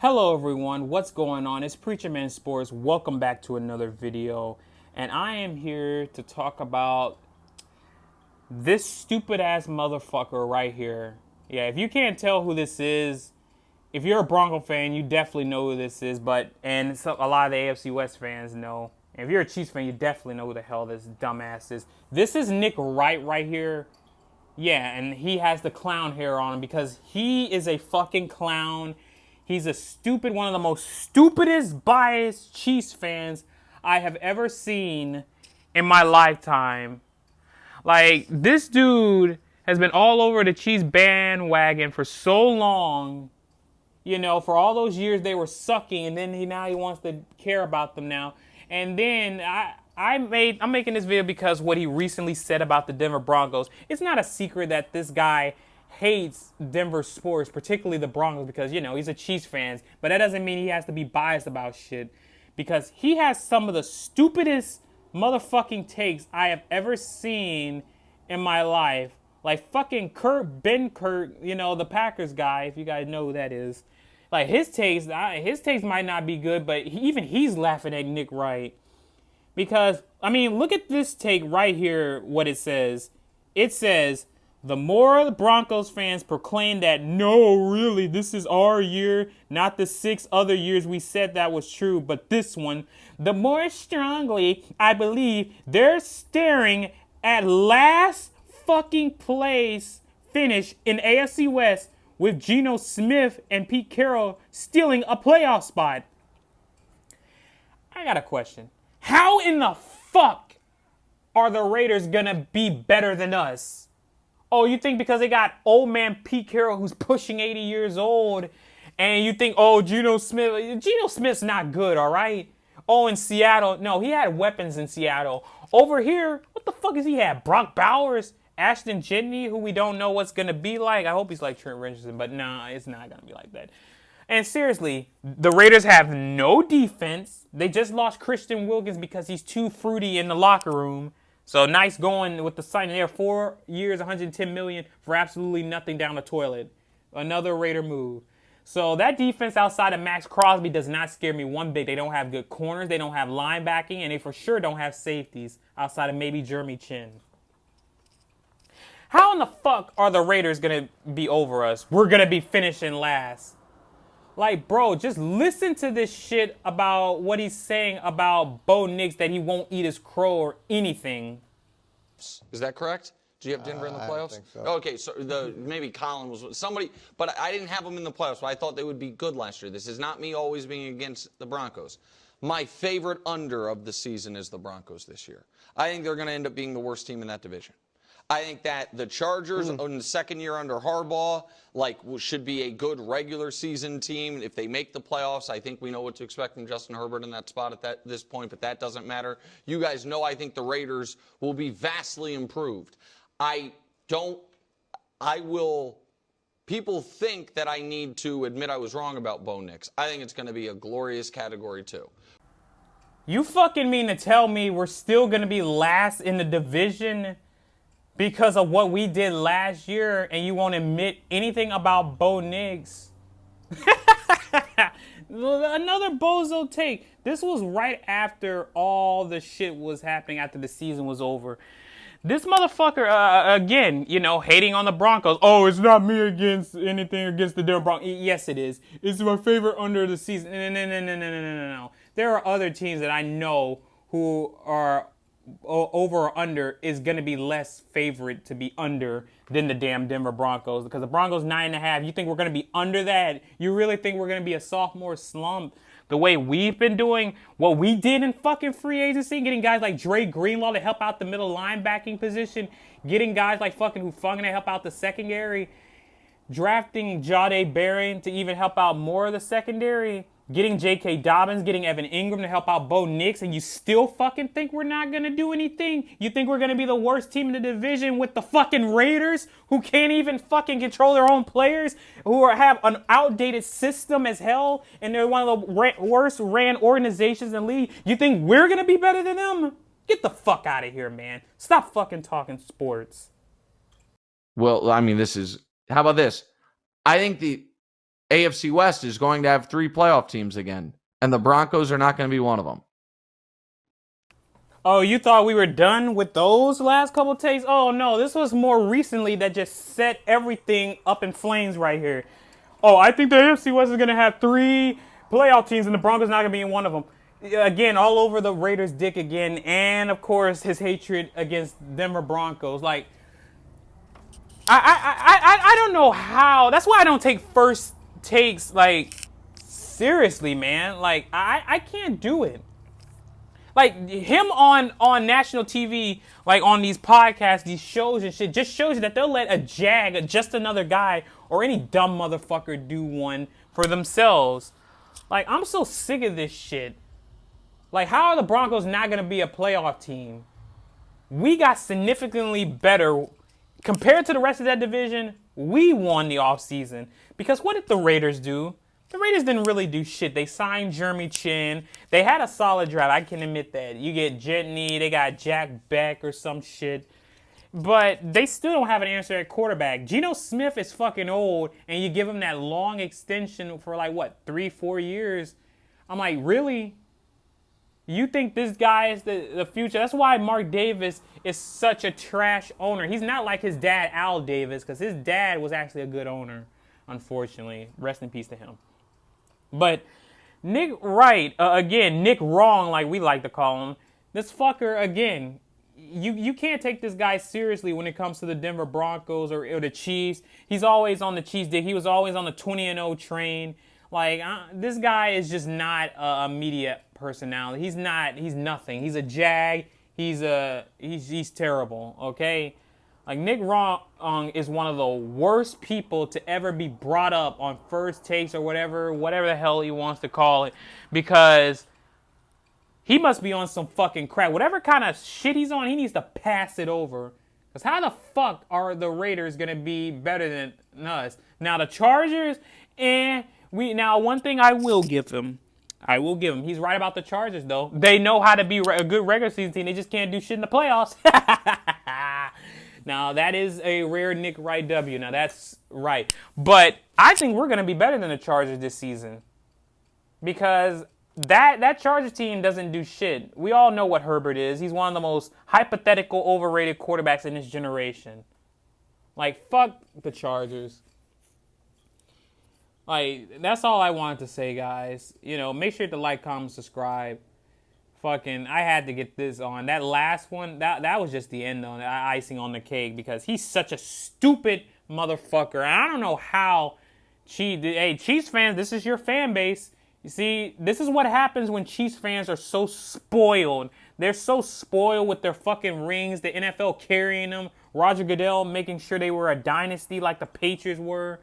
Hello everyone, what's going on? It's Preacher Man Sports. Welcome back to another video. And I am here to talk about this stupid ass motherfucker right here. Yeah, if you can't tell who this is, if you're a Bronco fan, you definitely know who this is. And a lot of the AFC West fans know. And if you're a Chiefs fan, you definitely know who the hell this dumbass is. This is Nick Wright right here. Yeah, and he has the clown hair on him because he is a fucking clown. He's a stupid, one of the most stupidest, biased Chiefs fans I have ever seen in my lifetime. Like, this dude has been all over the Chiefs bandwagon for so long. You know, for all those years they were sucking, and then now he wants to care about them now. And then I'm making this video because what he recently said about the Denver Broncos. It's not a secret that this guy hates Denver sports, particularly the Broncos, because, you know, he's a Chiefs fan. But that doesn't mean he has to be biased about shit, because he has some of the stupidest motherfucking takes I have ever seen in my life. Like fucking Ben Kurt, you know, the Packers guy, if you guys know who that is. Like, his taste might not be good, but even he's laughing at Nick Wright. Because, I mean, look at this take right here, what it says. It says, the more the Broncos fans proclaim that, no, really, this is our year, not the 6 other years we said that was true, but this one, the more strongly I believe they're staring at last fucking place finish in AFC West with Geno Smith and Pete Carroll stealing a playoff spot. I got a question. How in the fuck are the Raiders gonna be better than us? Oh, you think because they got old man Pete Carroll who's pushing 80 years old, and you think, oh, Geno Smith's not good, all right? Oh, in Seattle, no, he had weapons in Seattle. Over here, what the fuck is he had? Brock Bowers, Ashton Jenney, who we don't know what's going to be like. I hope he's like Trent Richardson, but nah, it's not going to be like that. And seriously, the Raiders have no defense. They just lost Christian Wilkins because he's too fruity in the locker room. So nice going with the signing there. 4 years, $110 million for absolutely nothing down the toilet. Another Raider move. So that defense outside of Max Crosby does not scare me one bit. They don't have good corners. They don't have linebacking. And they for sure don't have safeties outside of maybe Jeremy Chin. How in the fuck are the Raiders going to be over us? We're going to be finishing last. Like, bro, just listen to this shit about what he's saying about Bo Nix, that he won't eat his crow or anything. Is that correct? Do you have Denver in the playoffs? I think so. Okay, so maybe Colin was somebody, but I didn't have them in the playoffs. But I thought they would be good last year. This is not me always being against the Broncos. My favorite under of the season is the Broncos this year. I think they're going to end up being the worst team in that division. I think that the Chargers in the second year under Harbaugh should be a good regular season team. If they make the playoffs, I think we know what to expect from Justin Herbert in that spot at this point, but that doesn't matter. You guys know I think the Raiders will be vastly improved. People think that I need to admit I was wrong about Bo Nix. I think it's going to be a glorious category 2. You fucking mean to tell me we're still going to be last in the division because of what we did last year, and you won't admit anything about Bo Nix? Another bozo take. This was right after all the shit was happening, after the season was over. This motherfucker, again, you know, hating on the Broncos. Oh, it's not me against anything against the Denver Broncos. Yes, it is. It's my favorite under the season. No. There are other teams that I know who are over or under is going to be less favorite to be under than the damn Denver Broncos, because the Broncos 9.5. You think we're going to be under that? You really think we're going to be a sophomore slump the way we've been doing what we did in fucking free agency, getting guys like Dre Greenlaw to help out the middle linebacking position, getting guys like fucking Hufanga to help out the secondary, drafting Jahdae Barron to even help out more of the secondary, getting J.K. Dobbins, getting Evan Ingram to help out Bo Nix, and you still fucking think we're not going to do anything? You think we're going to be the worst team in the division with the fucking Raiders, who can't even fucking control their own players, who have an outdated system as hell, and they're one of the worst ran organizations in the league? You think we're going to be better than them? Get the fuck out of here, man. Stop fucking talking sports. Well, I mean, how about this? I think AFC West is going to have 3 playoff teams again, and the Broncos are not going to be one of them. Oh, you thought we were done with those last couple takes? Oh, no, this was more recently that just set everything up in flames right here. Oh, I think the AFC West is going to have 3 playoff teams, and the Broncos not going to be in one of them. Again, all over the Raiders' dick again, and, of course, his hatred against Denver Broncos. Like, I don't know how. That's why I don't take first takes, like, seriously, man. Like, I can't do it. Like, him on national TV, like, on these podcasts, these shows and shit, just shows you that they'll let a jag, just another guy, or any dumb motherfucker do one for themselves. Like, I'm so sick of this shit. Like, how are the Broncos not going to be a playoff team? We got significantly better. Compared to the rest of that division, we won the offseason. Because what did the Raiders do? The Raiders didn't really do shit. They signed Jeremy Chin. They had a solid draft. I can admit that. You get Jetney. They got Jack Beck or some shit. But they still don't have an answer at quarterback. Geno Smith is fucking old, and you give him that long extension for like, what, 3-4 years? I'm like, really? You think this guy is the future? That's why Mark Davis is such a trash owner. He's not like his dad, Al Davis, because his dad was actually a good owner, unfortunately. Rest in peace to him. But Nick Wright, again, Nick Wrong, like we like to call him, this fucker, again, you can't take this guy seriously when it comes to the Denver Broncos or the Chiefs. He's always on the Chiefs dick. He was always on the 20-0 train. Like, this guy is just not a media personality. He's nothing. He's a jag. He's terrible, okay? Like, Nick Wrong is one of the worst people to ever be brought up on first takes or whatever the hell he wants to call it, because he must be on some fucking crack. Whatever kind of shit he's on, he needs to pass it over. Because how the fuck are the Raiders going to be better than us? Now, the Chargers, now one thing I will give him. He's right about the Chargers, though. They know how to be a good regular season team. They just can't do shit in the playoffs. Now, that is a rare Nick Wright W. Now, that's right. But I think we're going to be better than the Chargers this season. Because that Chargers team doesn't do shit. We all know what Herbert is. He's one of the most hypothetical, overrated quarterbacks in this generation. Like, fuck the Chargers. Like, that's all I wanted to say, guys. You know, make sure to like, comment, subscribe. Fucking, I had to get this on. That last one, that was just the end on it, icing on the cake, because he's such a stupid motherfucker. And I don't know how Chiefs fans, this is your fan base. You see, this is what happens when Chiefs fans are so spoiled. They're so spoiled with their fucking rings, the NFL carrying them, Roger Goodell making sure they were a dynasty like the Patriots were.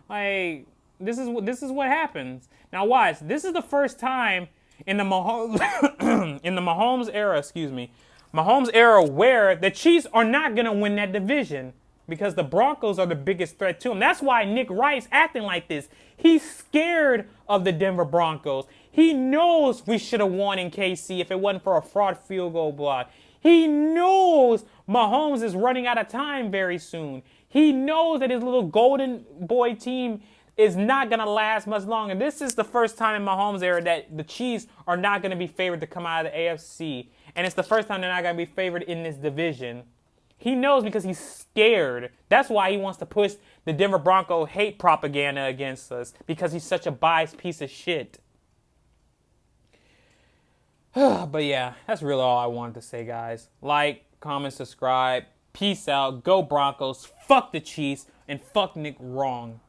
Like, this is what happens. Now watch, this is the first time in the Mahomes era, where the Chiefs are not going to win that division, because the Broncos are the biggest threat to him. That's why Nick Wright's acting like this. He's scared of the Denver Broncos. He knows we should have won in KC if it wasn't for a fraud field goal block. He knows Mahomes is running out of time very soon. He knows that his little golden boy team is not going to last much longer. This is the first time in Mahomes' era that the Chiefs are not going to be favored to come out of the AFC. And it's the first time they're not going to be favored in this division. He knows, because he's scared. That's why he wants to push the Denver Bronco hate propaganda against us, because he's such a biased piece of shit. But yeah, that's really all I wanted to say, guys. Like, comment, subscribe. Peace out. Go Broncos. Fuck the Chiefs. And fuck Nick Wrong.